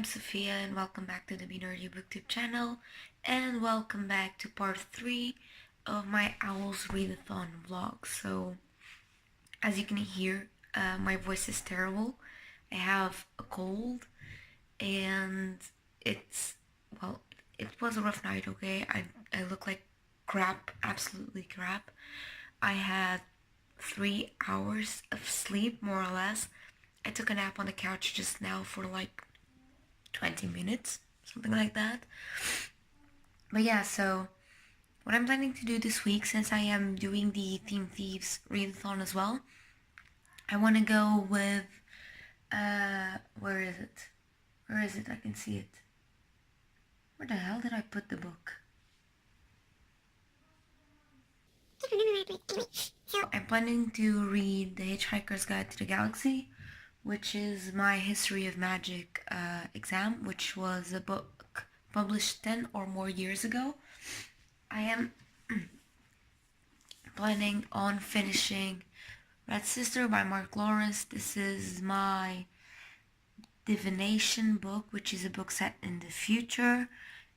I'm Sophia and welcome back to the Be Nerdy Booktube channel, and welcome back to part 3 of my OWLS Readathon vlog. So, as you can hear, my voice is terrible. I have a cold and it's, well, it was a rough night, okay? I look like crap, absolutely crap. I had 3 hours of sleep, more or less. I took a nap on the couch just now for like 20 minutes, something like that. But yeah, so what I'm planning to do this week, since I am doing the Theme Thieves readathon as well, I want to go with, where is it? Where is it? I can see it. Where the hell did I put the book? I'm planning to read The Hitchhiker's Guide to the Galaxy, which is my History of Magic exam, which was a book published 10 or more years ago. I am planning on finishing Red Sister by Mark Lawrence. This is my divination book, which is a book set in the future,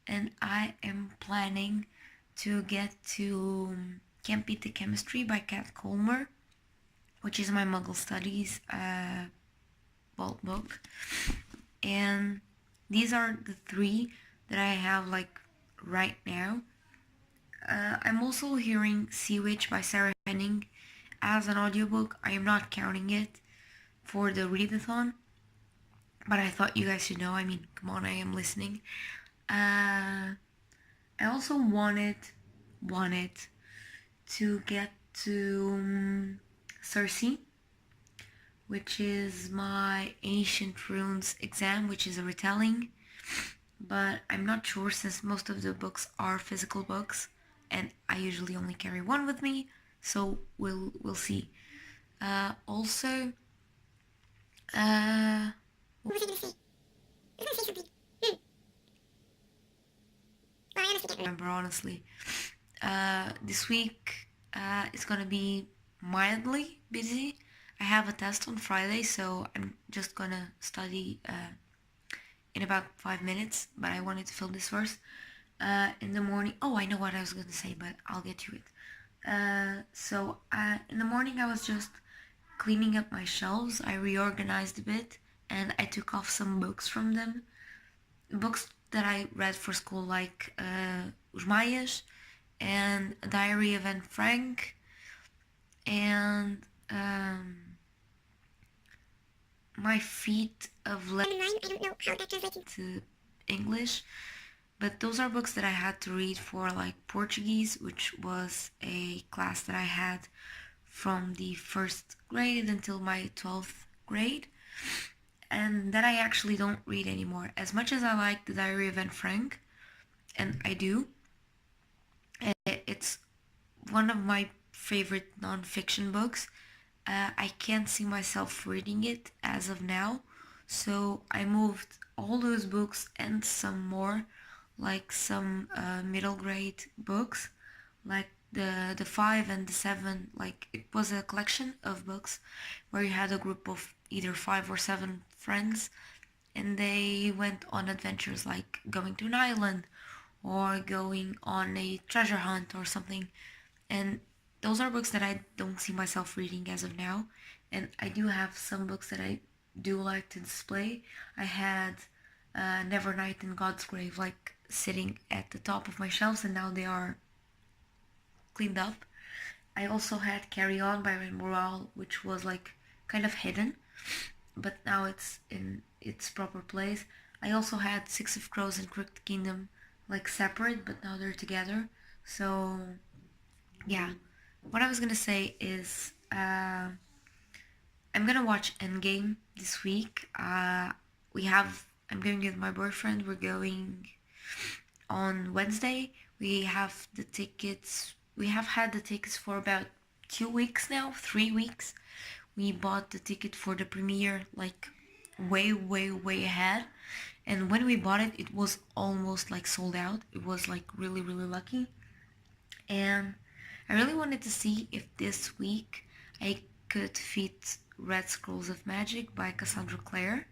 and I am planning to get to Can't Beat the Chemistry by Kat Colmer, which is my Muggle Studies book. And these are the 3 that I have like right now. I'm also hearing Sea Witch by Sarah Henning as an audiobook. I am not counting it for the readathon, but I thought you guys should know. I mean, come on, I am listening. I also wanted to get to Circe, which is my Ancient Runes exam, which is a retelling, but I'm not sure since most of the books are physical books and I usually only carry one with me, so we'll see. Also, what was I gonna say? I was gonna say something. Well, I honestly can't remember, honestly. This week it's gonna be mildly busy. I have a test on Friday, so I'm just gonna study in about 5 minutes, but I wanted to film this first. In the morning, oh, I know what I was gonna say, but I'll get to it. So in the morning I was just cleaning up my shelves. I reorganized a bit and I took off some books from them. Books that I read for school, like Os Maias and Diary of Anne Frank and My Feet of Lead. I don't know how that translates to English, but those are books that I had to read for like Portuguese, which was a class that I had from the 1st grade until my 12th grade, and that I actually don't read anymore. As much as I like the Diary of Anne Frank, and I do, it's one of my favorite non-fiction books. I can't see myself reading it as of now, so I moved all those books and some more, like some middle grade books, like the 5 and the 7. Like, it was a collection of books where you had a group of either 5 or 7 friends, and they went on adventures like going to an island or going on a treasure hunt or something. And those are books that I don't see myself reading as of now. And I do have some books that I do like to display. I had Nevernight and God's Grave like sitting at the top of my shelves, and now they are cleaned up. I also had Carry On by Rainbow Rowell, which was like kind of hidden, but now it's in its proper place. I also had Six of Crows and Crooked Kingdom like separate, but now they're together. So yeah, what I was gonna say is I'm gonna watch Endgame this week. I'm going with my boyfriend. We're going on Wednesday. We have the tickets. We have had the tickets for about 2 weeks now, 3 weeks. We bought the ticket for the premiere like way ahead, and when we bought it, it was almost like sold out. It was like really lucky, and I really wanted to see if this week I could fit Red Scrolls of Magic by Cassandra Clare.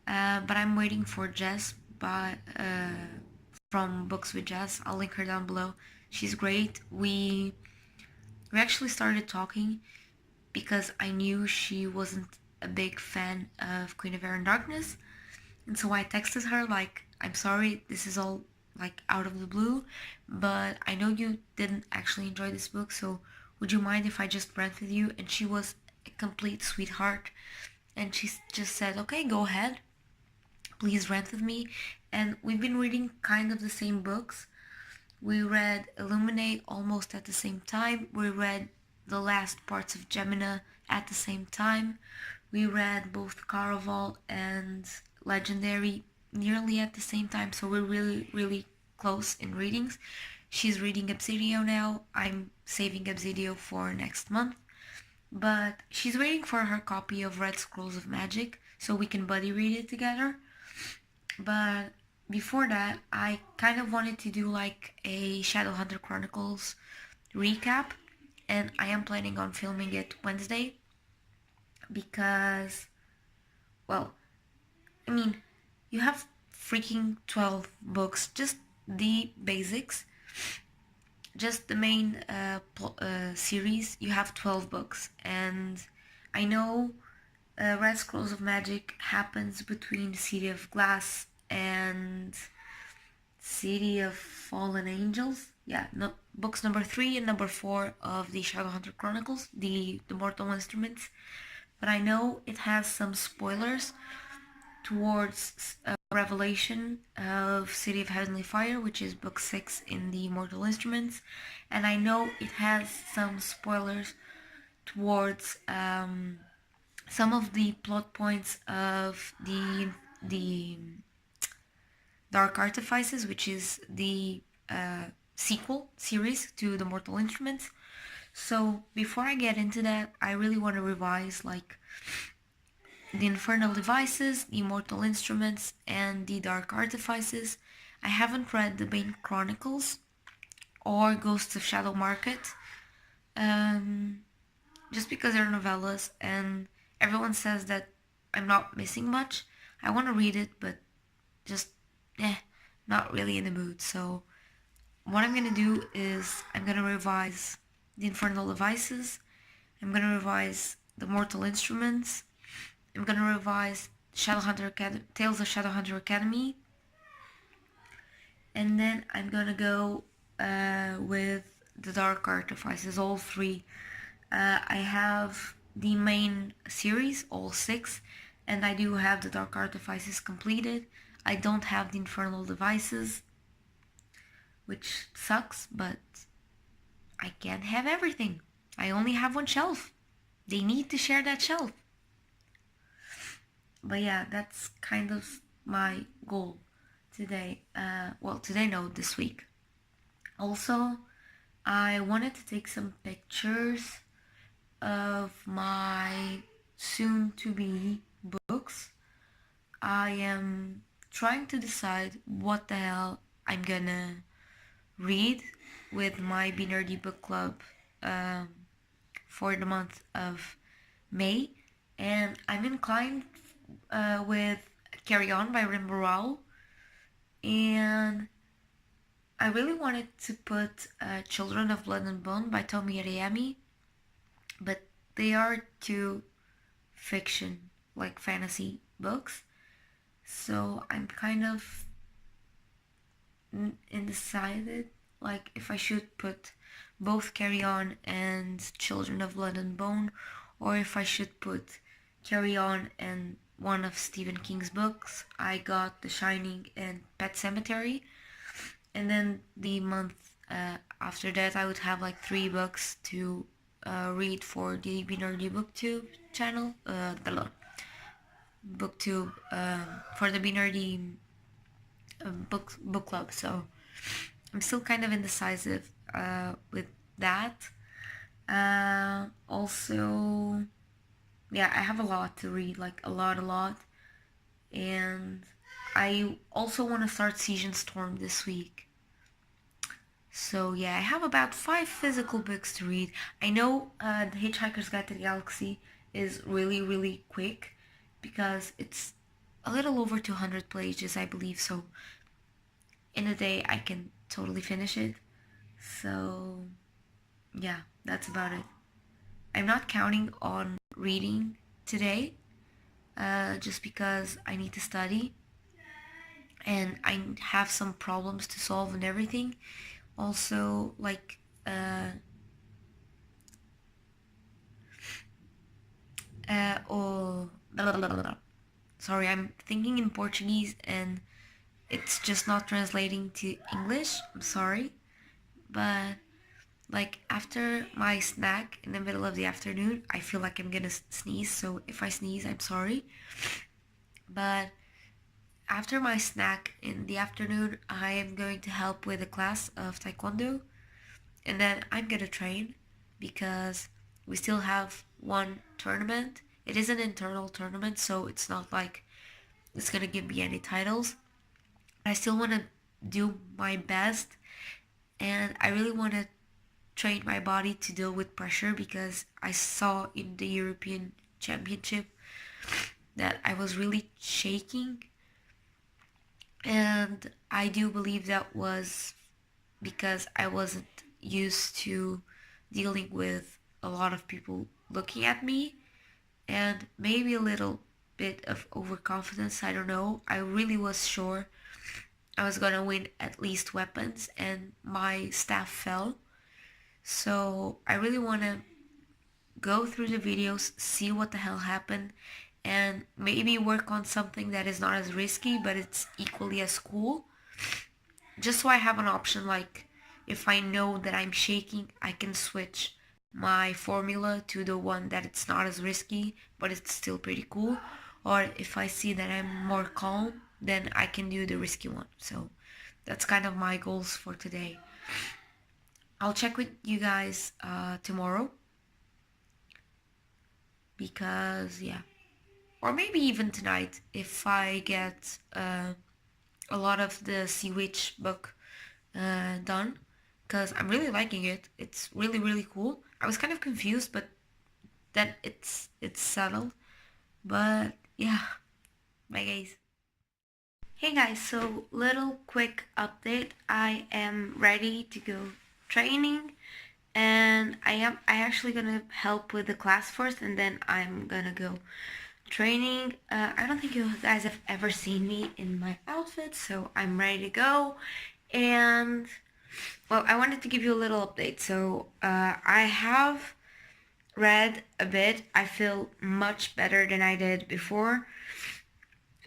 but I'm waiting for Jess from Books with Jess. I'll link her down below. She's great. We actually started talking because I knew she wasn't a big fan of Queen of Air and Darkness, and so I texted her like, I'm sorry, this is all like out of the blue, but I know you didn't actually enjoy this book, so would you mind if I just rent with you? And she was a complete sweetheart, and she just said, okay, go ahead, please rent with me. And we've been reading kind of the same books. We read Illuminate almost at the same time. We read the last parts of Gemina at the same time. We read both Caraval and Legendary nearly at the same time, so we're really, really close in readings. She's reading Obsidio now. I'm saving Obsidio for next month. But she's waiting for her copy of Red Scrolls of Magic so we can buddy read it together. But before that, I kind of wanted to do like a Shadowhunter Chronicles recap, and I am planning on filming it Wednesday because, well, I mean, you have freaking 12 books, just the basics, just the main series. You have 12 books, and I know Red Scrolls of Magic happens between City of Glass and City of Fallen Angels. Yeah, no, books number 3 and number 4 of the Shadowhunter Chronicles, the Mortal Instruments. But I know it has some spoilers towards Revelation of City of Heavenly Fire, which is book 6 in the Mortal Instruments. And I know it has some spoilers towards some of the plot points of the Dark Artifices, which is the sequel series to the Mortal Instruments. So before I get into that, I really want to revise like the Infernal Devices, the Mortal Instruments, and the Dark Artifices. I haven't read the Bane Chronicles or Ghosts of Shadow Market, just because they're novellas and everyone says that I'm not missing much. I want to read it, but just not really in the mood. So what I'm gonna do is I'm gonna revise the Infernal Devices, I'm gonna revise the Mortal Instruments, I'm gonna revise Tales of Shadowhunter Academy, and then I'm gonna go with the Dark Artifices, all 3. I have the main series, all 6, and I do have the Dark Artifices completed. I don't have the Infernal Devices, which sucks, but I can't have everything. I only have one shelf. They need to share that shelf. But yeah, that's kind of my goal today. Today no, this week. Also, I wanted to take some pictures of my soon-to-be books. I am trying to decide what the hell I'm gonna read with my Be Nerdy Book Club for the month of May, and I'm inclined with Carry On by Rim Burrell, and I really wanted to put Children of Blood and Bone by Tomi Adeyemi, but they are 2 fiction, like fantasy books, so I'm kind of undecided, like if I should put both Carry On and Children of Blood and Bone, or if I should put Carry On and one of Stephen King's books. I got The Shining and Pet Sematary, and then the month after that I would have like 3 books to read for the Be Nerdy BookTube channel, BookTube, for the Be Nerdy book club. So I'm still kind of indecisive with that. Also, yeah, I have a lot to read, like a lot, and I also want to start Siege and Storm this week. So yeah, I have about 5 physical books to read. I know The Hitchhiker's Guide to the Galaxy is really quick because it's a little over 200 pages, I believe. So in a day, I can totally finish it. So yeah, that's about it. I'm not counting on reading today, just because I need to study and I have some problems to solve and everything. Also, like, oh, blah, blah, blah, blah. Sorry, I'm thinking in Portuguese and it's just not translating to English. I'm sorry. But, like, after my snack in the middle of the afternoon, I feel like I'm gonna sneeze. So if I sneeze, I'm sorry. But after my snack in the afternoon, I am going to help with a class of taekwondo, and then I'm gonna train because we still have one tournament. It is an internal tournament, so it's not like it's gonna give me any titles. I still want to do my best, and I really want to train my body to deal with pressure because I saw in the European Championship that I was really shaking, and I do believe that was because I wasn't used to dealing with a lot of people looking at me and maybe a little bit of overconfidence. I don't know. I really was sure I was gonna win at least weapons, and my staff fell. So I really want to go through the videos, see what the hell happened, and maybe work on something that is not as risky but it's equally as cool. Just so I have an option, like if I know that I'm shaking, I can switch my formula to the one that it's not as risky but it's still pretty cool. Or if I see that I'm more calm, then I can do the risky one. So that's kind of my goals for today. I'll check with you guys tomorrow because, yeah, or maybe even tonight if I get a lot of the Sea Witch book done, because I'm really liking it. It's really really cool. I was kind of confused, but then it's settled. But yeah, bye guys. Hey guys, so little quick update. I am ready to go training, and I actually gonna help with the class first, and then I'm gonna go training. I don't think you guys have ever seen me in my outfit, so I'm ready to go. And well, I wanted to give you a little update. So I have read a bit. I feel much better than I did before,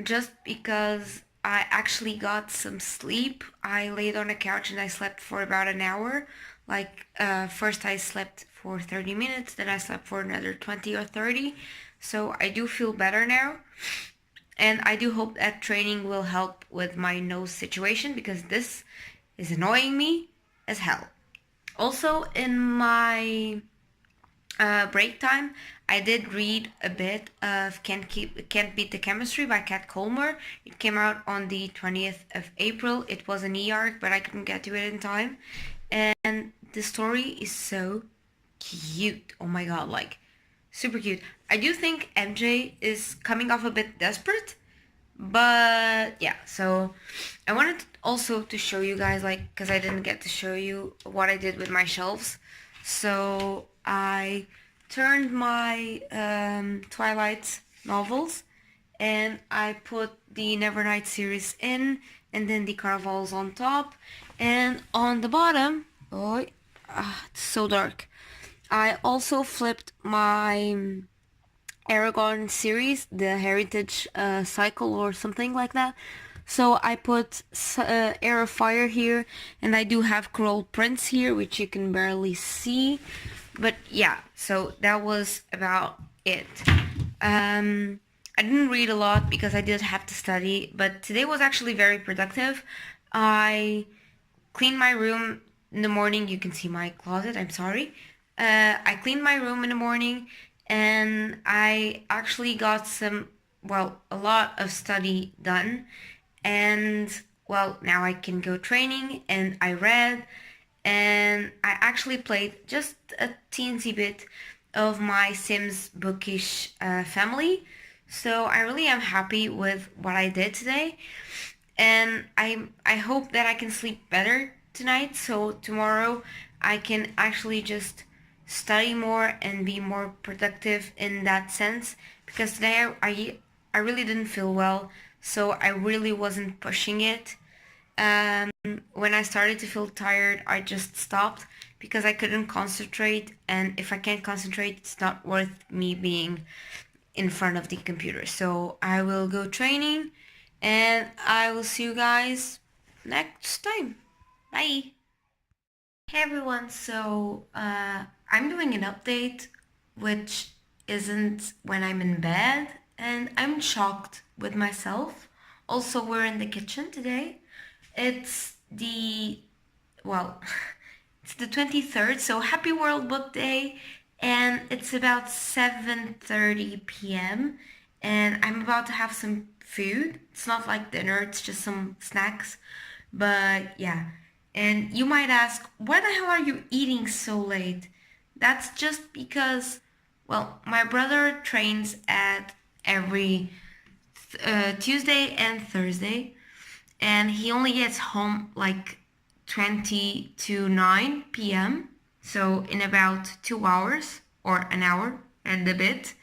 just because I actually got some sleep. I laid on a couch and I slept for about an hour. Like, first I slept for 30 minutes, then I slept for another 20 or 30. So I do feel better now. And I do hope that training will help with my nose situation because this is annoying me as hell. Also, in my break time, I did read a bit of Can't Beat the Chemistry by Kat Colmer. It came out on the 20th of April. It was an e-arc, but I couldn't get to it in time. And the story is so cute. Oh my god, like, super cute. I do think MJ is coming off a bit desperate, but yeah. So I wanted also to show you guys, like, because I didn't get to show you what I did with my shelves. So I turned my Twilight novels, and I put the Nevernight series in, and then the Caravals on top, and on the bottom, oh, it's so dark. I also flipped my Aragon series, the Heritage Cycle or something like that. So I put Air of Fire here, and I do have Coral Prince here, which you can barely see. But yeah, so that was about it. I didn't read a lot because I did have to study, but today was actually very productive. I cleaned my room in the morning. You can see my closet, I'm sorry. I cleaned my room in the morning, and I actually got a lot of study done. And well, now I can go training, and I read, and I actually played just a teensy bit of my Sims bookish family. So I really am happy with what I did today, and I hope that I can sleep better tonight, so tomorrow I can actually just study more and be more productive in that sense, because today I really didn't feel well, so I really wasn't pushing it. When I started to feel tired, I just stopped because I couldn't concentrate, and if I can't concentrate, it's not worth me being in front of the computer. So I will go training, and I will see you guys next time. Bye. Hey everyone, so I'm doing an update which isn't when I'm in bed, and I'm shocked with myself. Also, we're in the kitchen today. It's the, well, it's the 23rd, so happy World Book Day, and it's about 7:30 p.m. and I'm about to have some food. It's not like dinner, it's just some snacks. But yeah, and you might ask, why the hell are you eating so late? That's just because, well, my brother trains at every Tuesday and Thursday, and he only gets home like 20 to 9 p.m. So in about 2 hours or an hour and a bit.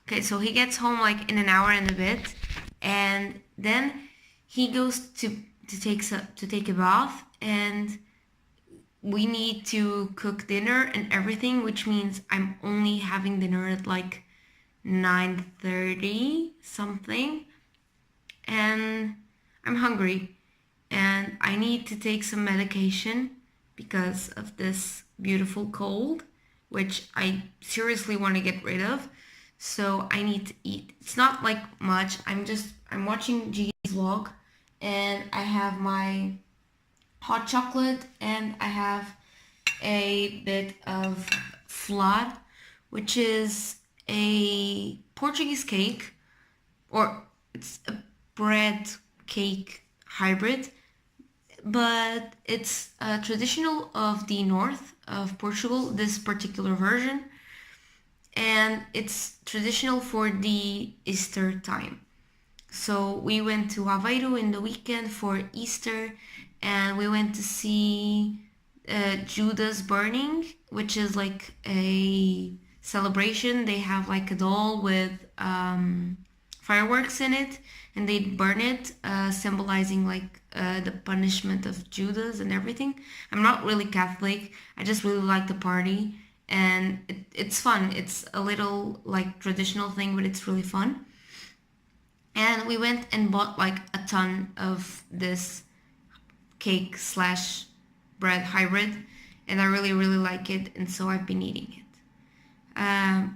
Okay, so he gets home like in an hour and a bit, and then he goes to take a bath, and we need to cook dinner and everything, which means I'm only having dinner at like 9:30 something, and I'm hungry, and I need to take some medication because of this beautiful cold, which I seriously want to get rid of. So I need to eat. It's not like much. I'm watching G's vlog, and I have my hot chocolate, and I have a bit of flan, which is a Portuguese cake, or it's a bread cake hybrid, but it's traditional of the north of Portugal, this particular version, and it's traditional for the Easter time. So we went to Aveiro in the weekend for Easter, and we went to see Judas burning, which is like a celebration. They have like a doll with fireworks in it, and they burn it, symbolizing like the punishment of Judas and everything. I'm not really Catholic. I just really like the party, and it's fun. It's a little like traditional thing, but it's really fun. And we went and bought like a ton of this cake slash bread hybrid, and I really really like it, and so I've been eating it.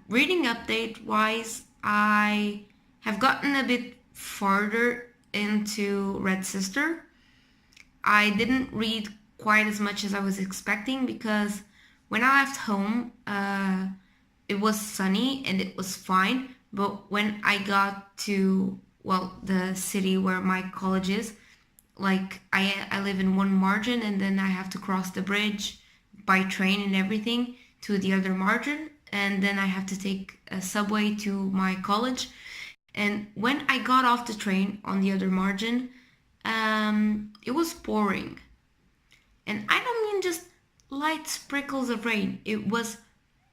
Reading update wise, I have gotten a bit farther into Red Sister. I didn't read quite as much as I was expecting, because when I left home, it was sunny and it was fine. But when I got to, well, the city where my college is, like I live in one margin, and then I have to cross the bridge by train and everything to the other margin, and then I have to take a subway to my college. And when I got off the train on the other margin, it was pouring, and I don't mean just light sprinkles of rain. It was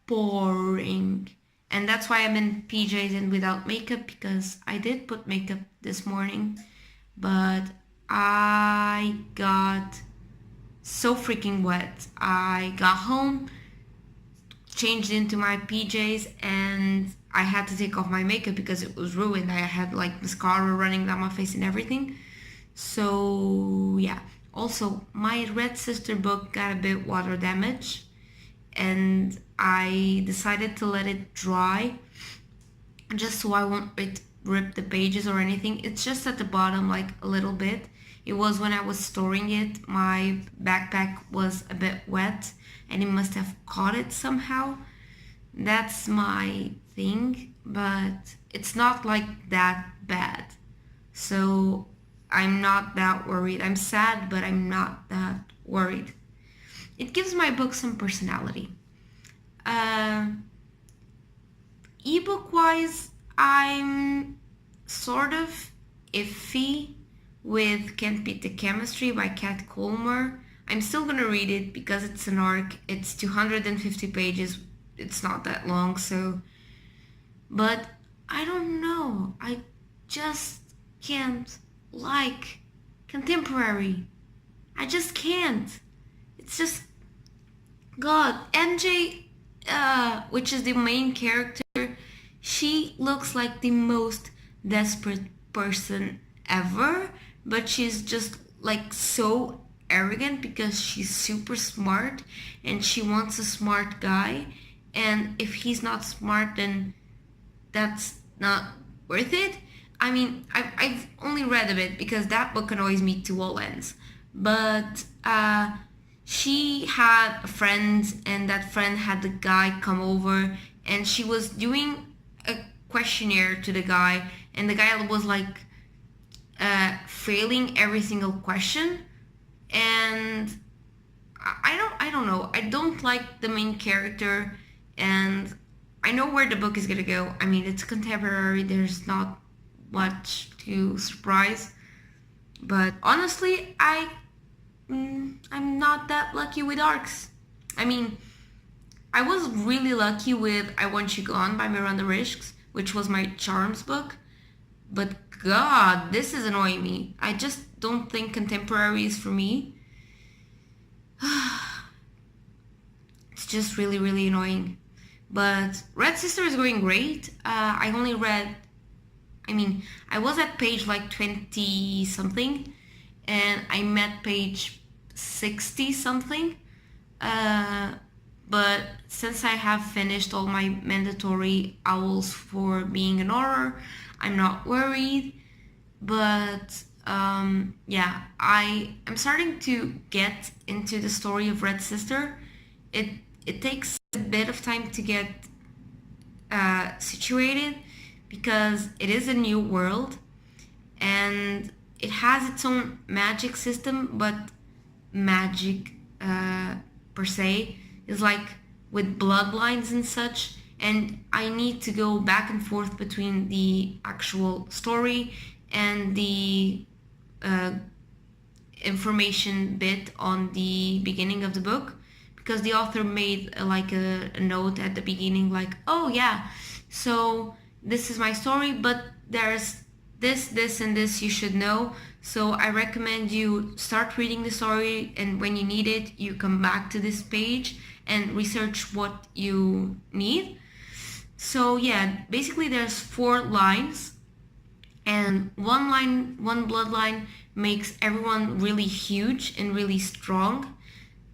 pouring, and that's why I'm in PJs and without makeup, because I did put makeup this morning, but I got so freaking wet. I got home, changed into my PJs, and I had to take off my makeup because it was ruined. I had like mascara running down my face and everything. So yeah. Also, my Red Sister book got a bit water damage, and I decided to let it dry just so I won't rip the pages or anything. It's just at the bottom, like a little bit. It was when I was storing it, my backpack was a bit wet, and it must have caught it somehow. That's my thing, but it's not like that bad. So I'm not that worried. I'm sad, but I'm not that worried. It gives my book some personality. Ebook wise, I'm sort of iffy with Can't Beat the Chemistry by Kat Colmer. I'm still gonna read it because it's an arc. It's 250 pages. It's not that long, so... But I don't know. I just can't like contemporary. I just can't. It's just... God, MJ, which is the main character, she looks like the most desperate person ever, but she's just like so arrogant because she's super smart and she wants a smart guy, and if he's not smart, then that's not worth it. I mean, I've only read a bit because that book annoys me to all ends, but she had a friend, and that friend had the guy come over, and she was doing a questionnaire to the guy, and the guy was like failing every single question, and I don't know. I don't like the main character, and I know where the book is gonna go. I mean, it's contemporary. There's not much to surprise, but honestly, I'm not that lucky with arcs. I mean, I was really lucky with I Want You Gone by Miranda Risks, which was my Charms book. But God, this is annoying me. I just don't think contemporary is for me. It's just really, really annoying. But Red Sister is going great. I only read... I was at page like 20 something, and I'm at page 60 something. But since I have finished all my mandatory OWLS for being an horror, I'm not worried. But yeah, I am starting to get into the story of Red Sister. It takes a bit of time to get situated because it is a new world and it has its own magic system, but magic per se is like with bloodlines and such, and I need to go back and forth between the actual story and the information bit on the beginning of the book, because the author made a note at the beginning like, oh yeah, so this is my story, but there's this and this you should know, so I recommend you start reading the story, and when you need it you come back to this page and research what you need. So yeah, basically there's 4 lines, and one bloodline makes everyone really huge and really strong.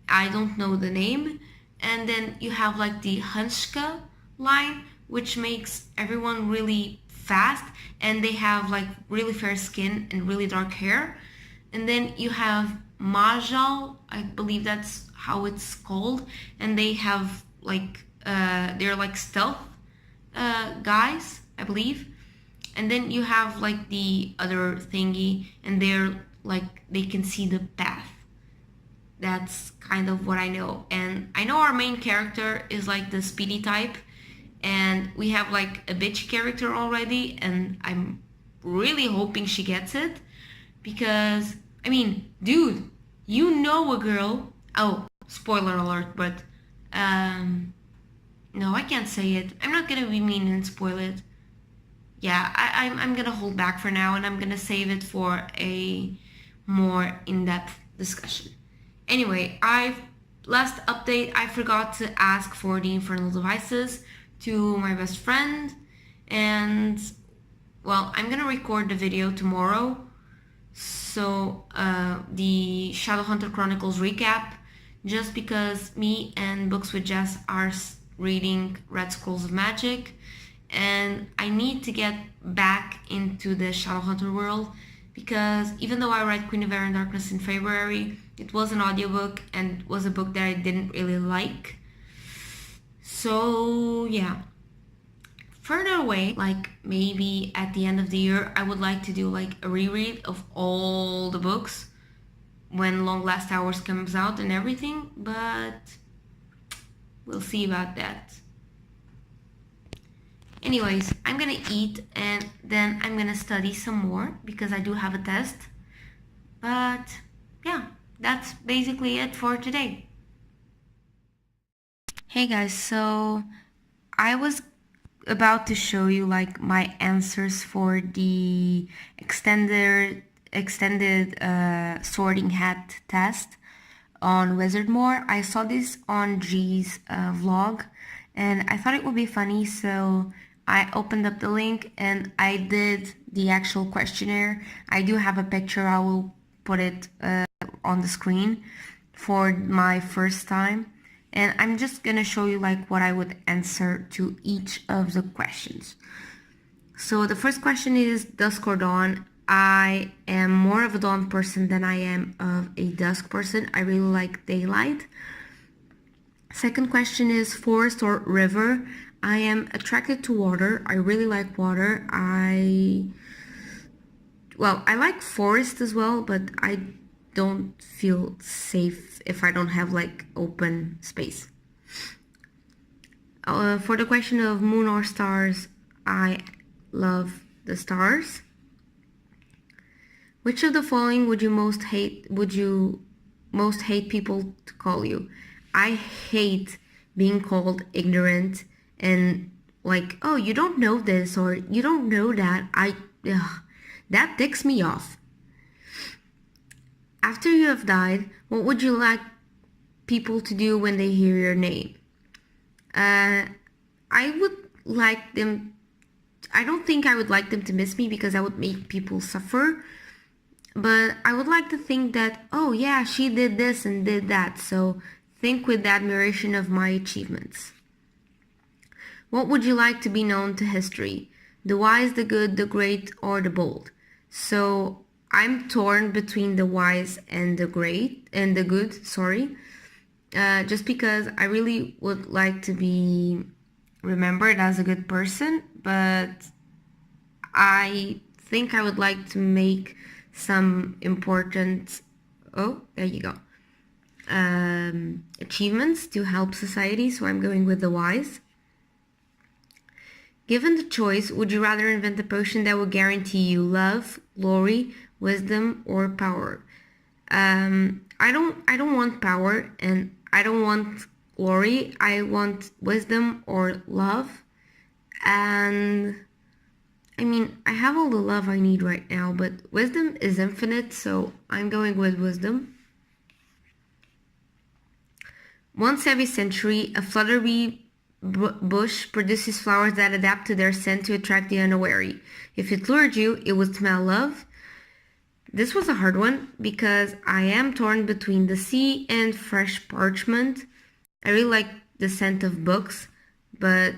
I don't know the name. And then you have like the Hanska line, which makes everyone really fast, and they have like really fair skin and really dark hair. And then you have Majal, I believe that's how it's called, and they have like they're like stealth guys, I believe. And then you have like the other thingy, and they're like they can see the path. That's kind of what I know. And I know our main character is like the speedy type, and we have like a bitch character already, and I'm really hoping she gets it, because I mean, dude, you know a girl. Oh, spoiler alert, but no, I can't say it. I'm not gonna be mean and spoil it. Yeah, I'm gonna hold back for now, and I'm gonna save it for a more in-depth discussion. Anyway, last update, I forgot to ask for the Infernal Devices to my best friend, and well, I'm gonna record the video tomorrow, so the Shadowhunter Chronicles recap, just because me and Books with Jess are reading Red Scrolls of Magic, and I need to get back into the Shadowhunter world, because even though I read Queen of Air and Darkness in February, it was an audiobook and was a book that I didn't really like. So yeah, further away, like maybe at the end of the year, I would like to do like a reread of all the books when Long Last Hours comes out and everything, but we'll see about that. Anyways, I'm gonna eat and then I'm gonna study some more because I do have a test. But yeah, that's basically it for today. Hey guys, so I was about to show you like my answers for the extended sorting hat test on Wizardmore. I saw this on G's vlog and I thought it would be funny, so I opened up the link and I did the actual questionnaire. I do have a picture, I will put it on the screen for my first time. And I'm just gonna show you like what I would answer to each of the questions. So the first question is dusk or dawn. I am more of a dawn person than I am of a dusk person. I really like daylight. Second question is forest or river. I am attracted to water. I really like water. I like forest as well, but I don't feel safe if I don't have like open space. For the question of moon or stars, I love the stars. Which of the following would you most hate people to call you? I hate being called ignorant and like, oh, you don't know this or you don't know that. That ticks me off. After you have died, what would you like people to do when they hear your name? I would like them, I don't think I would like them to miss me because I would make people suffer. But I would like to think that, oh yeah, she did this and did that. So think with admiration of my achievements. What would you like to be known to history? The wise, the good, the great, or the bold? So I'm torn between the wise and the great and the good, sorry. Just because I really would like to be remembered as a good person, but I think I would like to make some important, there you go, achievements to help society, so I'm going with the wise. Given the choice, would you rather invent a potion that will guarantee you love, glory, wisdom, or power? I don't want power and I don't want glory. I want wisdom or love. And I mean, I have all the love I need right now, but wisdom is infinite, so I'm going with wisdom. Once every century, a fluttery bush produces flowers that adapt to their scent to attract the unawary. If it lured you, it would smell love. This was a hard one because I am torn between the sea and fresh parchment. I really like the scent of books, but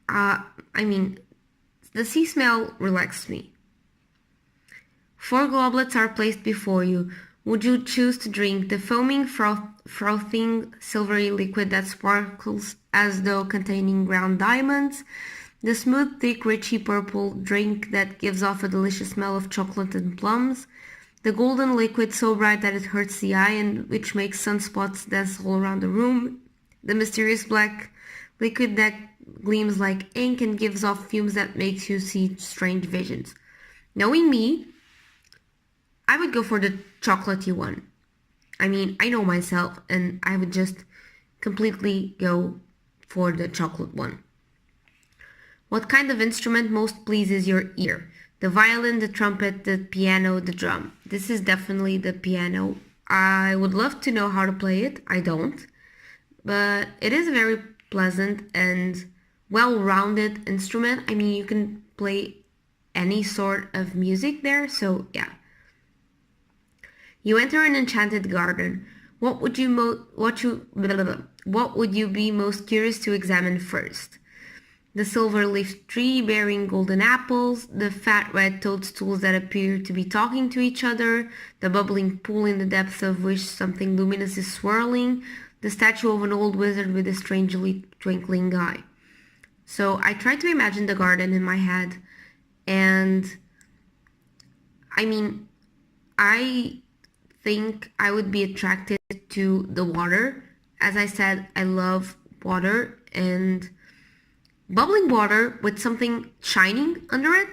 I mean, the sea smell relaxes me. 4 goblets are placed before you. Would you choose to drink the foaming, frothing, silvery liquid that sparkles as though containing ground diamonds, the smooth, thick, richy purple drink that gives off a delicious smell of chocolate and plums, the golden liquid so bright that it hurts the eye and which makes sunspots dance all around the room, the mysterious black liquid that gleams like ink and gives off fumes that makes you see strange visions? Knowing me, I would go for the chocolatey one. I mean, I know myself and I would just completely go for the chocolate one. What kind of instrument most pleases your ear? The violin, the trumpet, the piano, the drum. This is definitely the piano. I would love to know how to play it. I don't. But it is a very pleasant and well-rounded instrument. I mean, you can play any sort of music there, so yeah. You enter an enchanted garden. What would you be most curious to examine first? The silver-leaf tree bearing golden apples, the fat red toadstools that appear to be talking to each other, the bubbling pool in the depths of which something luminous is swirling, the statue of an old wizard with a strangely twinkling eye. So I tried to imagine the garden in my head, and I mean, I think I would be attracted to the water. As I said, I love water, and bubbling water with something shining under it,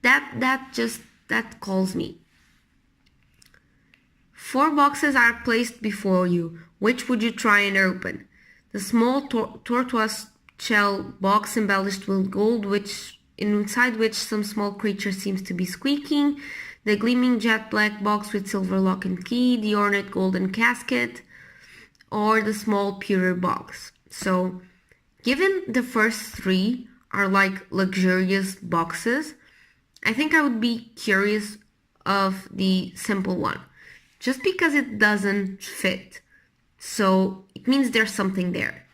that calls me. 4 boxes are placed before you. Which would you try and open? The small tortoise shell box embellished with gold, inside which some small creature seems to be squeaking. The gleaming jet black box with silver lock and key. The ornate golden casket. Or the small pewter box. So, given the first 3 are like luxurious boxes, I think I would be curious of the simple one, just because it doesn't fit. So it means there's something there.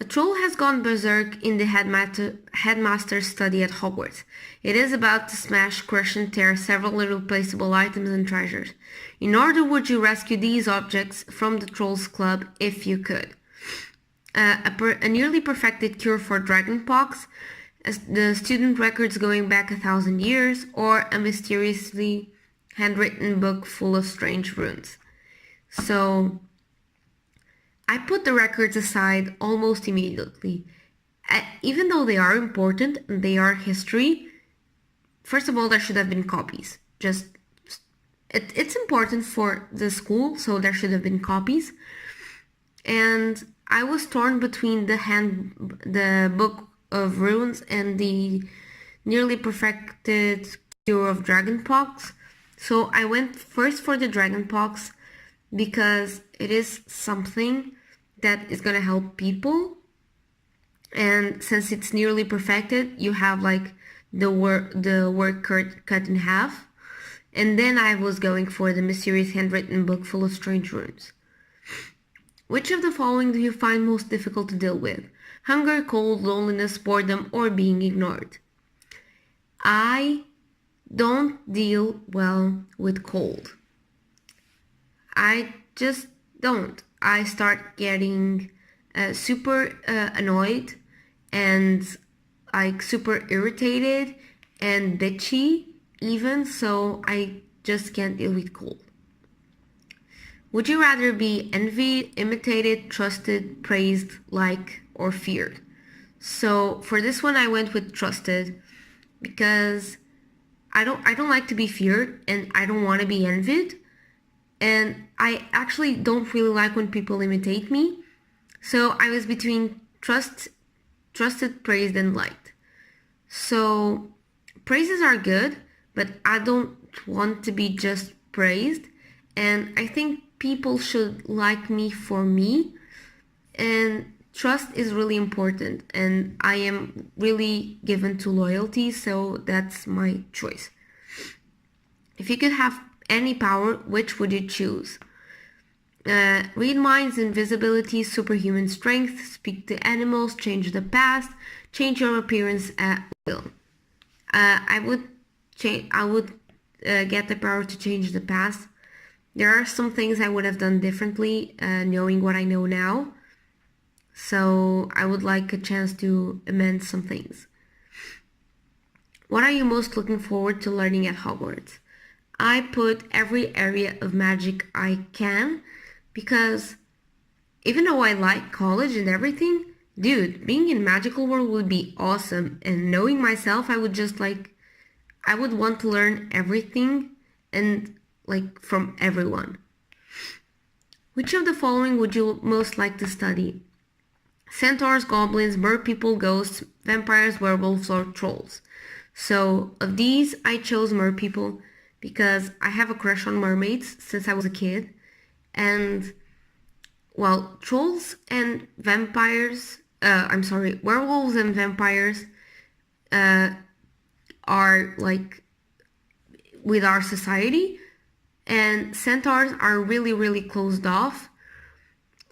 A troll has gone berserk in the headmaster's study at Hogwarts. It is about to smash, crush, and tear several irreplaceable items and treasures. In order would you rescue these objects from the Trolls Club if you could? A nearly perfected cure for dragonpox, the student records going back 1,000 years, or a mysteriously handwritten book full of strange runes. So I put the records aside almost immediately. Even though they are important and they are history, first of all, there should have been copies. It's important for the school, so there should have been copies. And I was torn between the book of runes and the nearly perfected cure of dragonpox. So I went first for the dragonpox because it is something that is going to help people. And since it's nearly perfected, you have like the work cut in half. And then I was going for the mysterious handwritten book full of strange runes. Which of the following do you find most difficult to deal with? Hunger, cold, loneliness, boredom, or being ignored? I don't deal well with cold. I just don't. I start getting super annoyed and like super irritated and bitchy even, so I just can't deal with cold. Would you rather be envied, imitated, trusted, praised, liked, or feared? So for this one I went with trusted because I don't like to be feared and I don't want to be envied. And I actually don't really like when people imitate me. So I was between trusted, praised, and liked. So praises are good, but I don't want to be just praised. And I think people should like me for me. And trust is really important. And I am really given to loyalty, so that's my choice. If you could have any power, which would you choose? Read minds, invisibility, superhuman strength, speak to animals, change the past, change your appearance at will. I would get the power to change the past. There are some things I would have done differently, knowing what I know now. So I would like a chance to amend some things. What are you most looking forward to learning at Hogwarts? I put every area of magic I can because even though I like college and everything, dude, being in magical world would be awesome. And knowing myself, I would want to learn everything and like from everyone. Which of the following would you most like to study? Centaurs, goblins, merpeople, ghosts, vampires, werewolves, or trolls? So of these, I chose merpeople because I have a crush on mermaids since I was a kid. And, well, trolls and vampires, werewolves and vampires are like with our society. And centaurs are really, really closed off.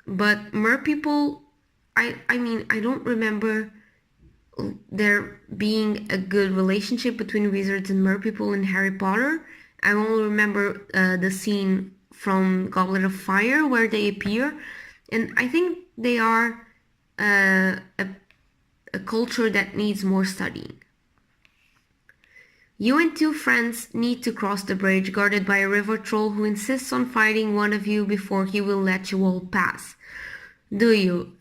But merpeople, I mean, I don't remember there being a good relationship between wizards and merpeople in Harry Potter. I only remember the scene from Goblet of Fire where they appear, and I think they are a culture that needs more studying. You and 2 friends need to cross the bridge guarded by a river troll who insists on fighting one of you before he will let you all pass. Do you?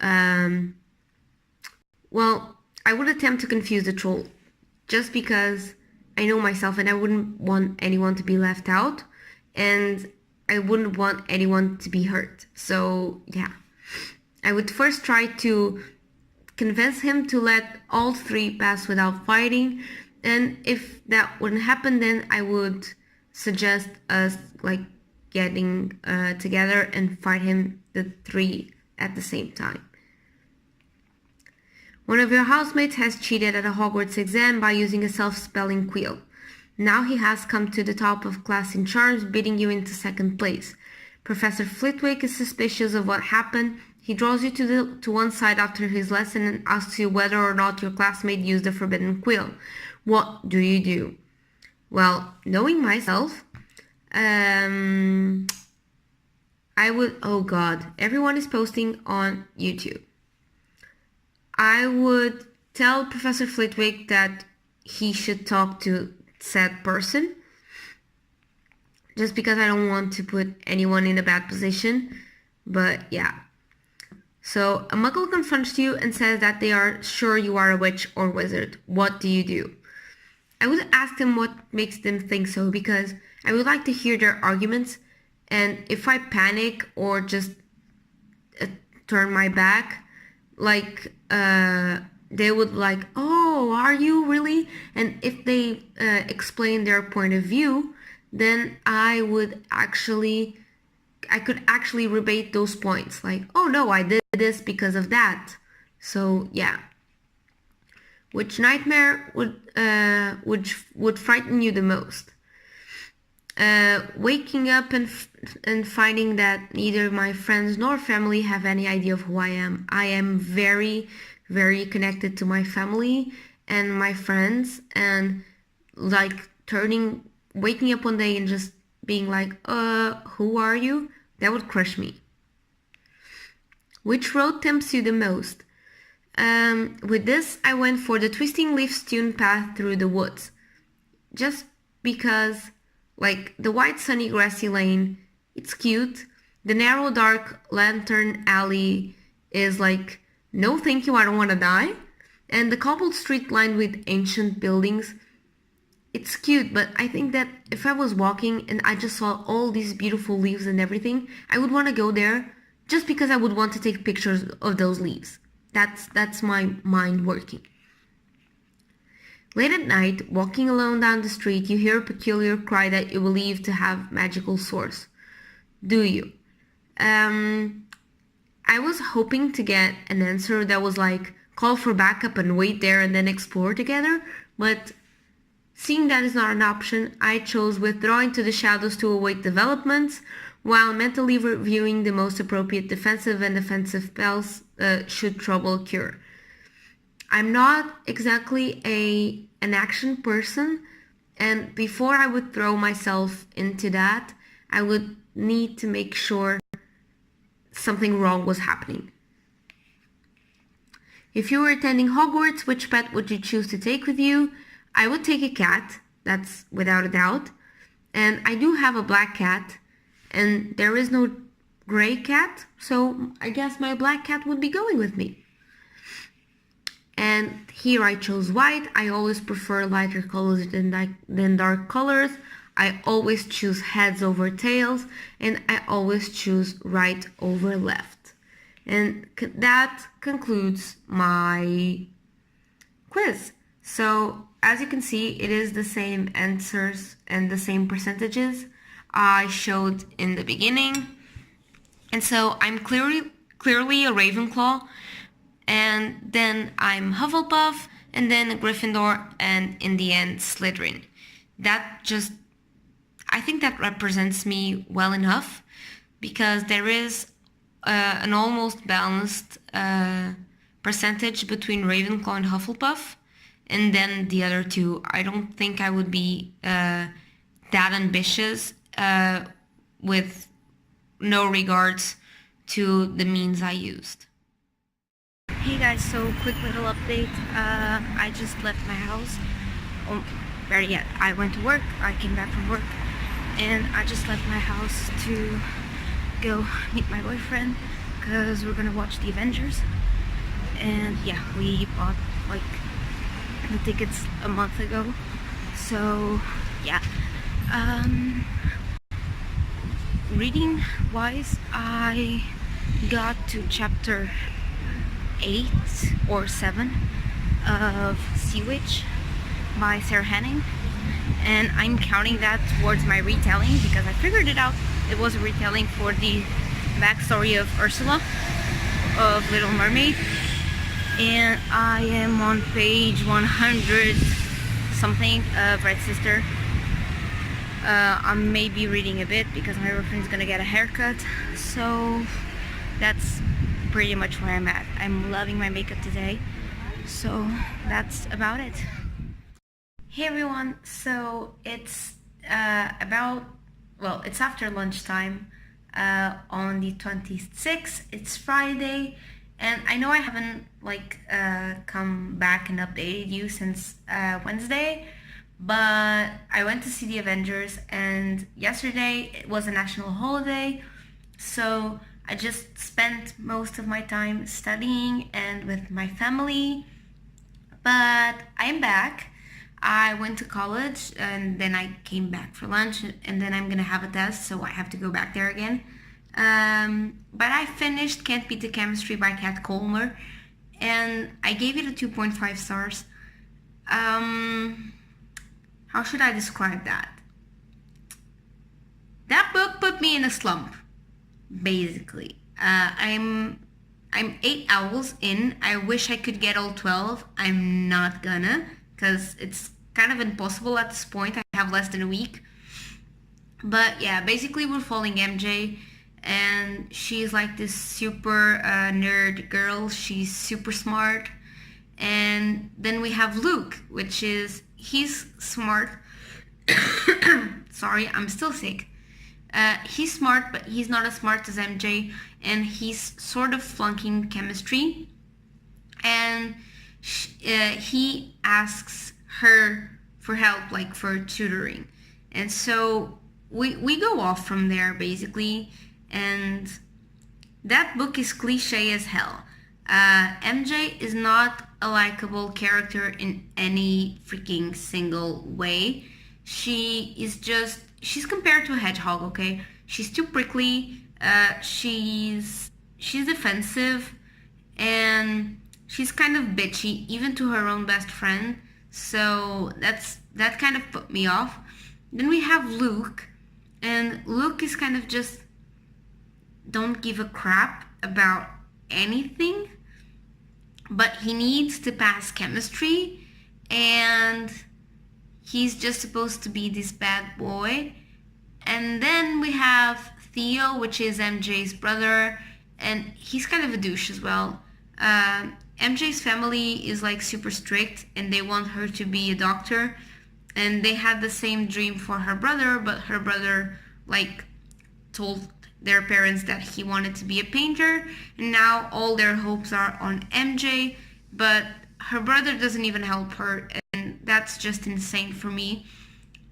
Well, I would attempt to confuse the troll, just because I know myself and I wouldn't want anyone to be left out, and I wouldn't want anyone to be hurt. So, yeah. I would first try to convince him to let all three pass without fighting, and if that wouldn't happen, then I would suggest us like getting together and fight him the three at the same time. One of your housemates has cheated at a Hogwarts exam by using a self-spelling quill. Now he has come to the top of class in charms, beating you into second place. Professor Flitwick is suspicious of what happened. He draws you to one side after his lesson and asks you whether or not your classmate used the forbidden quill. What do you do? Well, knowing myself, I would... Oh God, everyone is posting on YouTube. I would tell Professor Flitwick that he should talk to said person, just because I don't want to put anyone in a bad position. But yeah. So a muggle confronts you and says that they are sure you are a witch or wizard. What do you do? I would ask them what makes them think so, because I would like to hear their arguments, and if I panic or just turn my back, like they would like, oh, are you really? And if they explain their point of view, then I could actually rebate those points. Like, oh no, I did this because of that. So yeah. Which nightmare would frighten you the most? Waking up and finding that neither my friends nor family have any idea of who I am. I am very, very connected to my family and my friends, and like waking up one day and just being like, who are you? That would crush me. Which road tempts you the most? With this, I went for the Twisting Leaf tuned path through the woods. Just because, like, the white sunny grassy lane, it's cute. The narrow dark lantern alley is like, no thank you, I don't want to die. And the cobbled street lined with ancient buildings, it's cute, but I think that if I was walking and I just saw all these beautiful leaves and everything, I would want to go there just because I would want to take pictures of those leaves. That's my mind working. Late at night, walking alone down the street, you hear a peculiar cry that you believe to have magical source. Do you? I was hoping to get an answer that was like, call for backup and wait there and then explore together, but seeing that is not an option, I chose withdrawing to the shadows to await developments, while mentally reviewing the most appropriate defensive and offensive spells should trouble occur. I'm not exactly an action person, and before I would throw myself into that, I would need to make sure something wrong was happening. If you were attending Hogwarts, which pet would you choose to take with you? I would take a cat, that's without a doubt, and I do have a black cat, and there is no gray cat, so I guess my black cat would be going with me. And here I chose white. I always prefer lighter colors than dark colors. I always choose heads over tails, and I always choose right over left. And that concludes my quiz. So as you can see, it is the same answers and the same percentages I showed in the beginning. And so I'm clearly a Ravenclaw, and then I'm Hufflepuff, and then a Gryffindor, and in the end Slytherin. I think that represents me well enough, because there is an almost balanced percentage between Ravenclaw and Hufflepuff, and then the other two. I don't think I would be that ambitious with no regards to the means I used. Hey guys, so quick little update. I just left my house. I went to work, I came back from work, and I just left my house to go meet my boyfriend. because we're gonna watch the Avengers. And yeah, we bought like the tickets a month ago. So yeah. Reading wise, I got to chapter 8 or 7 of Sea Witch by Sarah Henning, and I'm counting that towards my retelling because I figured it out. It was a retelling for the backstory of Ursula of Little Mermaid, and I am on page 100 something of Red Sister. I may be reading a bit because my boyfriend's gonna get a haircut, so that's pretty much where I'm at. I'm loving my makeup today, so that's about it. Hey everyone, so it's it's after lunchtime on the 26th. It's Friday, and I know I haven't come back and updated you since Wednesday, but I went to see the Avengers, and yesterday it was a national holiday, so I just spent most of my time studying and with my family. But I'm back. I went to college and then I came back for lunch, and then I'm gonna have a test, so I have to go back there again. But I finished Can't Beat the Chemistry by Kat Colmer, and I gave it a 2.5 stars. How should I describe that? That book put me in a slump, basically. I'm 8 OWLS in. I wish I could get all 12. I'm not gonna, because it's kind of impossible at this point. I have less than a week. But yeah, basically we're following MJ, and she's like this super nerd girl. She's super smart. And then we have Luke, which is, he's smart. Sorry, I'm still sick. He's smart, but he's not as smart as MJ, and he's sort of flunking chemistry. And he asks her for help, like for tutoring. And so we go off from there, basically. And that book is cliche as hell. MJ is not a likable character in any freaking single way. She's compared to a hedgehog, okay? She's too prickly, she's defensive, and she's kind of bitchy, even to her own best friend. So that kind of put me off. Then we have Luke, and Luke is kind of just don't give a crap about anything, but he needs to pass chemistry, and he's just supposed to be this bad boy. And then we have Theo, which is MJ's brother, and he's kind of a douche as well. MJ's family is like super strict, and they want her to be a doctor, and they had the same dream for her brother, but her brother like told their parents that he wanted to be a painter, and now all their hopes are on MJ, but her brother doesn't even help her, and that's just insane for me.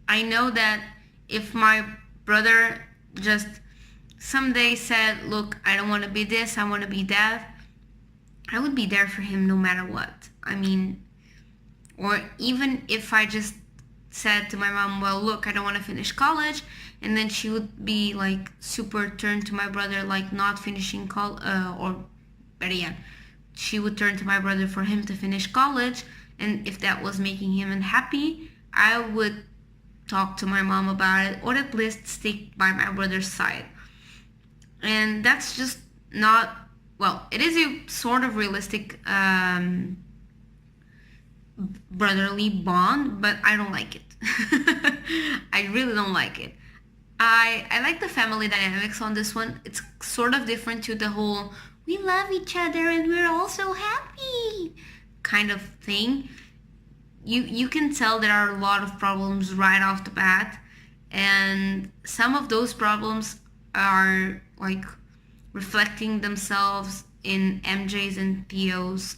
I know that if my brother just someday said, look, I don't want to be this, I want to be that, I would be there for him no matter what. I mean, or even if I just said to my mom, well, look, I don't want to finish college, and then she would be like super turned to my brother, like not finishing college, or better yet, she would turn to my brother for him to finish college, and if that was making him unhappy, I would talk to my mom about it, or at least stick by my brother's side. And that's just not, well, it is a sort of realistic brotherly bond, but I don't like it. I really don't like it. I like the family dynamics on this one. It's sort of different to the whole we love each other and we're all so happy kind of thing. You can tell there are a lot of problems right off the bat, and some of those problems are like reflecting themselves in MJ's and Theo's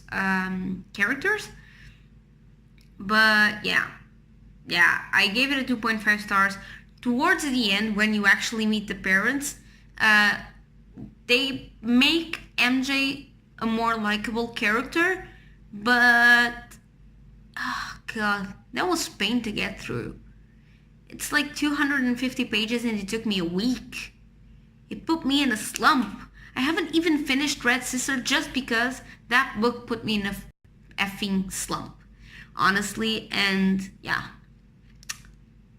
characters. But yeah, I gave it a 2.5 stars. Towards the end, when you actually meet the parents, they make MJ a more likable character, but oh god, that was pain to get through. It's like 250 pages and it took me a week. It put me in a slump. I haven't even finished Red Sister just because that book put me in a effing slump. Honestly, and yeah,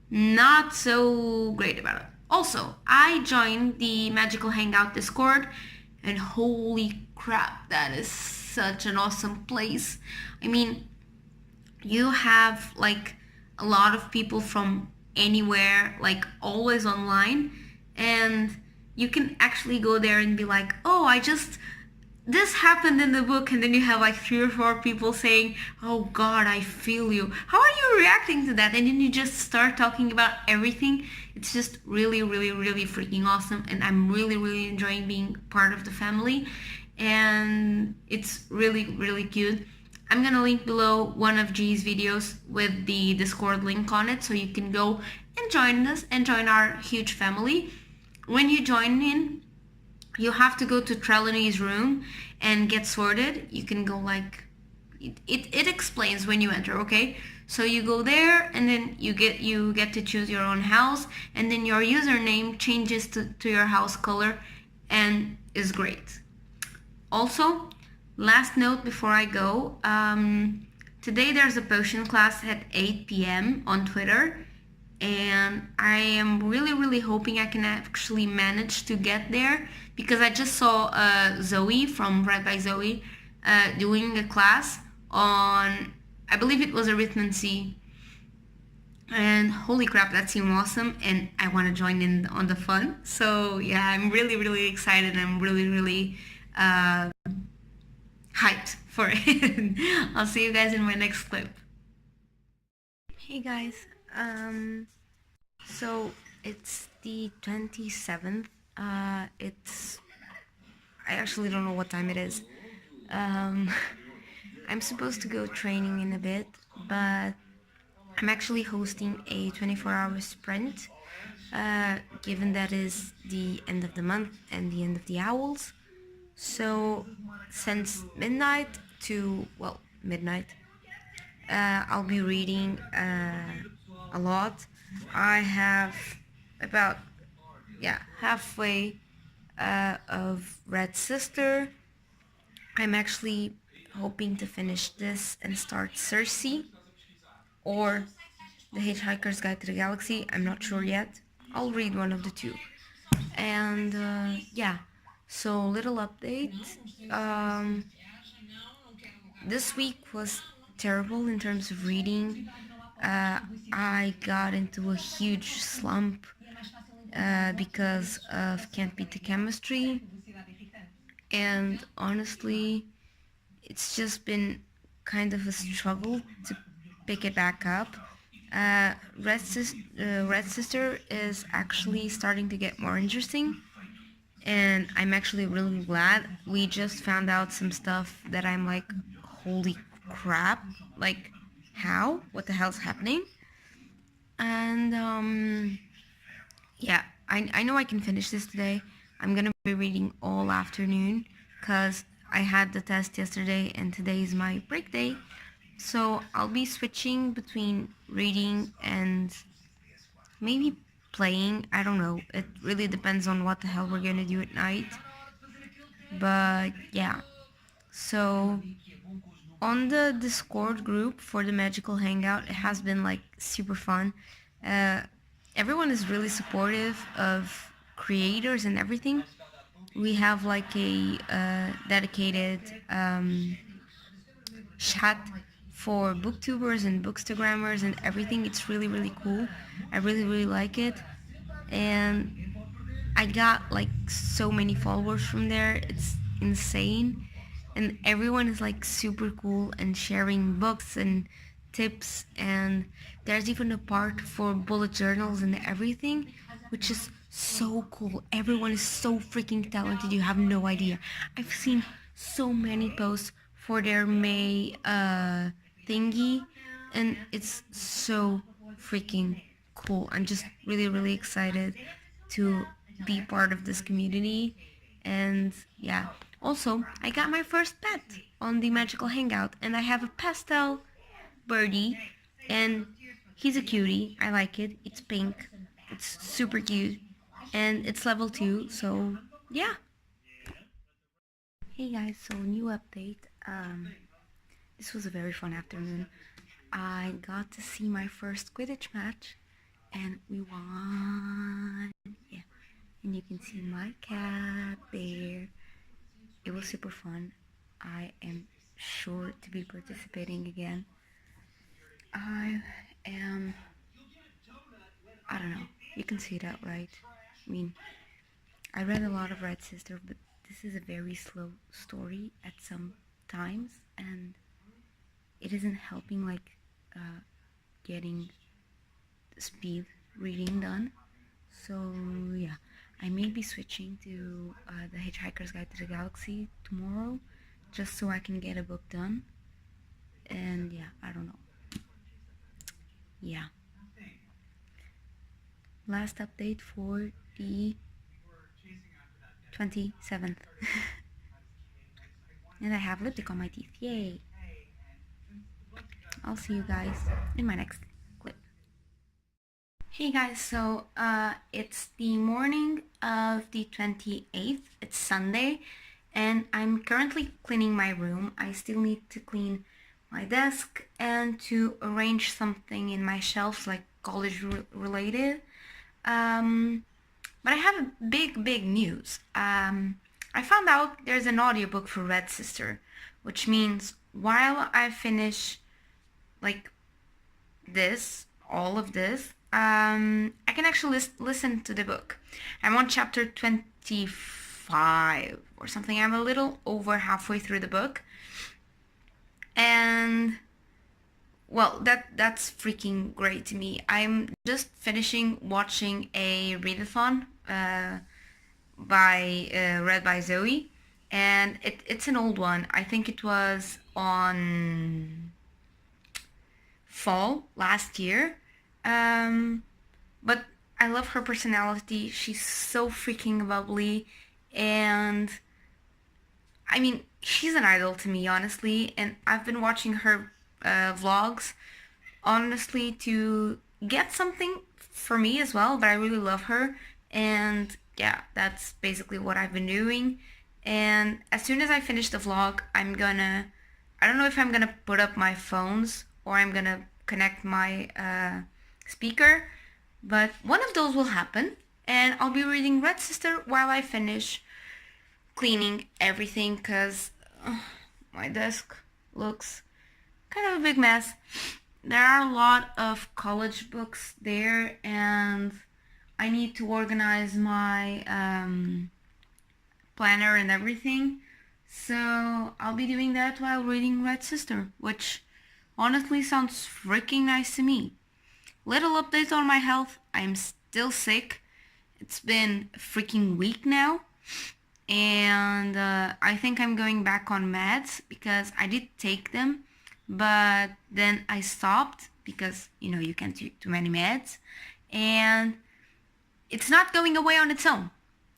not so great about it. Also, I joined the Magical Hangout Discord, and holy crap, that is such an awesome place. I mean, you have like a lot of people from anywhere, like always online, and you can actually go there and be like, oh, this happened in the book, and then you have like 3 or 4 people saying, oh god, I feel you, how are you reacting to that? And then you just start talking about everything. It's just really, really, really freaking awesome, and I'm really, really enjoying being part of the family, and it's really, really cute. I'm gonna link below one of G's videos with the Discord link on it, so you can go and join us and join our huge family. When you join in, you have to go to Trelawney's room and get sorted. You can go like it explains when you enter, okay? So you go there and then you get to choose your own house, and then your username changes to your house color and is great. Also, last note before I go, today there's a potion class at 8 p.m. on Twitter, and I am really, really hoping I can actually manage to get there, because I just saw Zoe from Read by Zoe doing a class on, I believe it was arithmancy, and holy crap, that seemed awesome, and I want to join in on the fun. So yeah, I'm really, really excited. I'm really, really hyped for it. I'll see you guys in my next clip. Hey guys, so it's the 27th. It's, I actually don't know what time it is. I'm supposed to go training in a bit, but I'm actually hosting a 24-hour sprint, given that is the end of the month and the end of the OWLS. So since midnight to, well, midnight, I'll be reading a lot. I have about, yeah, halfway of Red Sister. I'm actually hoping to finish this and start Circe or The Hitchhiker's Guide to the Galaxy. I'm not sure yet. I'll read one of the two. And yeah, so little update. This week was terrible in terms of reading. I got into a huge slump because of Can't Beat the Chemistry, and honestly, it's just been kind of a struggle to pick it back up. Red Sister is actually starting to get more interesting, and I'm actually really glad. We just found out some stuff that I'm like, holy crap, like, how? What the hell's happening? And yeah, I know I can finish this today. I'm gonna be reading all afternoon because I had the test yesterday and today is my break day. So I'll be switching between reading and maybe playing. I don't know. It really depends on what the hell we're gonna do at night. But yeah. So on the Discord group for the Magical Hangout, it has been like super fun. Everyone is really supportive of creators and everything. We have like a dedicated chat for booktubers and bookstagrammers and everything. It's really, really cool. I really, really like it. And I got like so many followers from there. It's insane. And everyone is like super cool and sharing books and tips, and there's even a part for bullet journals and everything, which is so cool. Everyone is so freaking talented, you have no idea. I've seen so many posts for their May thingy, and it's so freaking cool. I'm just really, really excited to be part of this community, And yeah, also I got my first pet on the Magical Hangout, and I have a pastel birdie, and he's a cutie. I like it. It's pink. It's super cute, and it's level 2. So yeah. Hey guys, so new update. This was a very fun afternoon. I got to see my first Quidditch match, and we won. Yeah, and you can see my cat there. It was super fun. I am sure to be participating again. I am, I don't know, you can see that, right? I mean, I read a lot of Red Sister, but this is a very slow story at some times, and it isn't helping like getting speed reading done. So yeah, I may be switching to the Hitchhiker's Guide to the Galaxy tomorrow, just so I can get a book done. And yeah, I don't know. Yeah. Last update for the 27th. And I have lipstick on my teeth. Yay. I'll see you guys in my next clip. Hey guys, so it's the morning of the 28th. It's Sunday, and I'm currently cleaning my room. I still need to clean my desk and to arrange something in my shelves, like college related. But I have a big news. I found out there's an audiobook for Red Sister, which means while I finish like all of this, I can actually listen to the book. I'm on chapter 25 or something. I'm a little over halfway through the book. And well, that's freaking great to me. I'm just finishing watching a readathon read by Zoe, and it's an old one. I think it was on fall last year. But I love her personality. She's so freaking bubbly, and I mean, she's an idol to me, honestly, and I've been watching her vlogs, honestly, to get something for me as well, but I really love her, and yeah, that's basically what I've been doing. And as soon as I finish the vlog, I don't know if I'm gonna put up my phones or I'm gonna connect my speaker, but one of those will happen, and I'll be reading Red Sister while I finish cleaning everything, because my desk looks kind of a big mess. There are a lot of college books there, and I need to organize my planner and everything. So I'll be doing that while reading Red Sister, which honestly sounds freaking nice to me. Little update on my health. I'm still sick. It's been a freaking week now. And I think I'm going back on meds because I did take them, but then I stopped because, you can't take too many meds. And it's not going away on its own.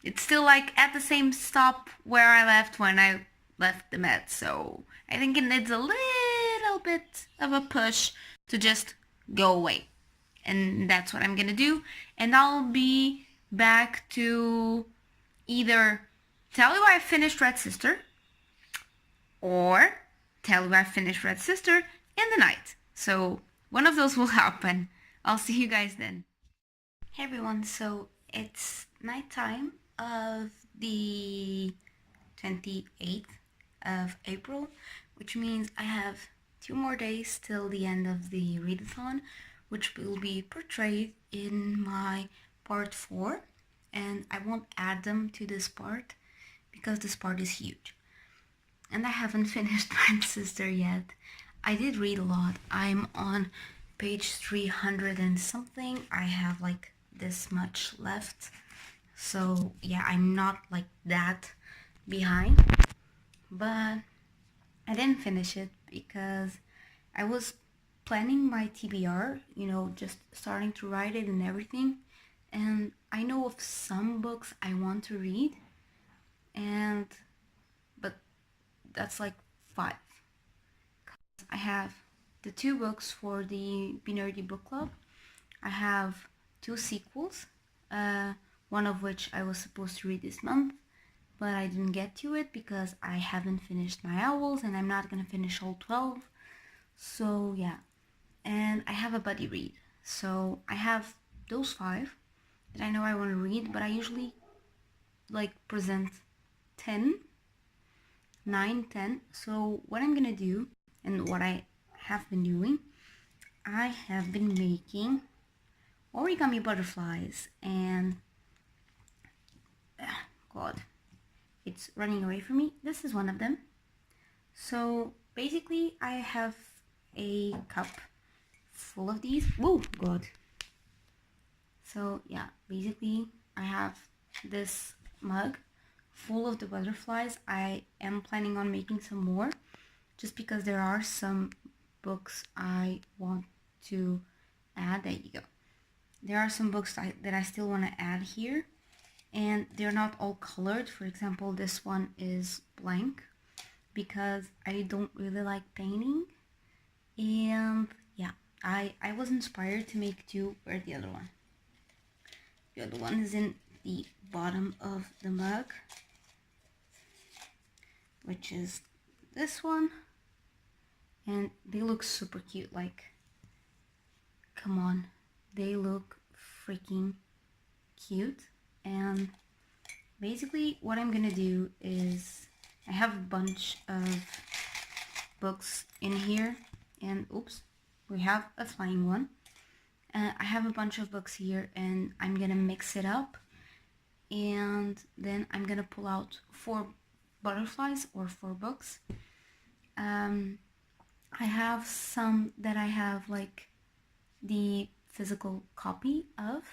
It's still like at the same stop where I left when I left the meds. So I think it needs a little bit of a push to just go away. And that's what I'm gonna do. And I'll be back to either tell you I finished Red Sister or tell you I finished Red Sister in the night. So one of those will happen. I'll see you guys then. Hey everyone, so it's nighttime of the 28th of April, which means I have 2 more days till the end of the readathon, which will be portrayed in my part 4, and I won't add them to this part because this part is huge. And I haven't finished Red Sister yet. I did read a lot. I'm on page 300 and something. I have like this much left. So yeah, I'm not like that behind. But I didn't finish it because I was planning my TBR, just starting to write it and everything. And I know of some books I want to read. and but that's like 5. I have the 2 books for the Be Nerdy book club. I have 2 sequels, one of which I was supposed to read this month, but I didn't get to it because I haven't finished my OWLS and I'm not gonna finish all 12. So yeah, and I have a buddy read. So I have those 5 that I know I want to read, but I usually like present 10, 9, 10. So what I'm gonna do, and what I have been doing, I have been making origami butterflies, and God, it's running away from me. This is one of them. So basically I have a cup full of these. Whoa, God. So yeah, basically I have this mug full of the butterflies. I am planning on making some more just because there are some books I want to add. There you go. There are some books that I still want to add here, and they're not all colored. For example, this one is blank because I don't really like painting. And yeah, I was inspired to make 2. Where's the other one? The other one is in the bottom of the mug, which is this one. And they look super cute. Like, come on, they look freaking cute. And basically what I'm gonna do is I have a bunch of books in here, and oops, we have a flying one. I have a bunch of books here, and I'm gonna mix it up, and then I'm gonna pull out 4 butterflies or 4 books. I have some that I have like the physical copy of,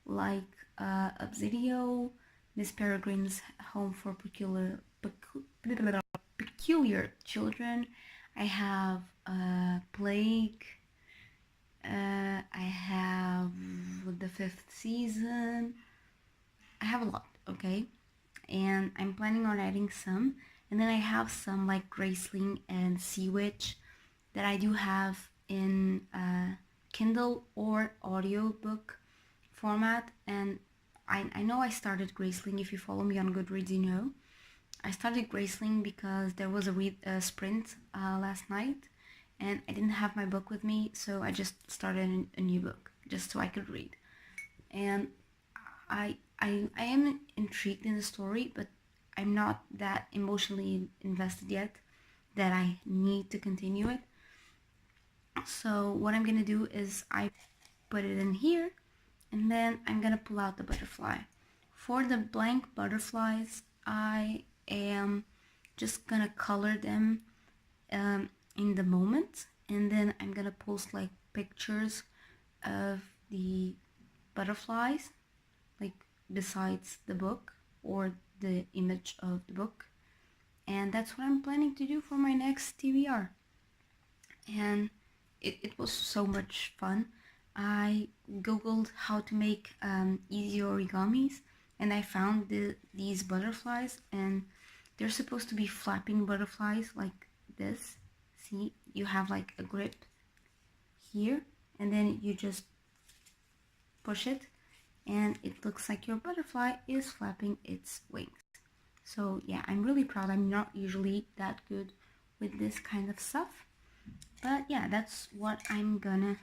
like Obsidio, Miss Peregrine's Home for Peculiar Children. I have Plague. I have the 5th season. I have a lot, okay? And I'm planning on adding some. And then I have some like Graceling and Sea Witch that I do have in Kindle or audiobook format. And I know I started Graceling. If you follow me on Goodreads, you know. I started Graceling because there was a sprint last night, and I didn't have my book with me, so I just started a new book just so I could read. And I am intrigued in the story, but I'm not that emotionally invested yet that I need to continue it. So what I'm gonna do is I put it in here, and then I'm gonna pull out the butterfly. For the blank butterflies, I am just gonna color them in the moment, and then I'm gonna post like pictures of the butterflies, like besides the book or the image of the book. And that's what I'm planning to do for my next TBR. And it was so much fun. I googled how to make easy origamis, and I found these butterflies, and they're supposed to be flapping butterflies like this. See, you have like a grip here, and then you just push it, and it looks like your butterfly is flapping its wings. So yeah, I'm really proud. I'm not usually that good with this kind of stuff, but yeah, that's what I'm gonna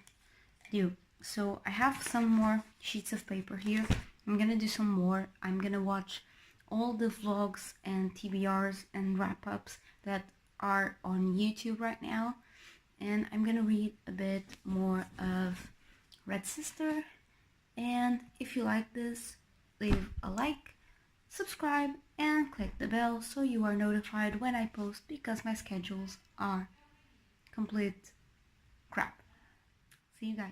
do. So I have some more sheets of paper here. I'm gonna do some more. I'm gonna watch all the vlogs and TBRs and wrap-ups that are on YouTube right now, and I'm gonna read a bit more of Red Sister. And if you like this, leave a like, subscribe, and click the bell so you are notified when I post, because my schedules are complete crap. See you guys.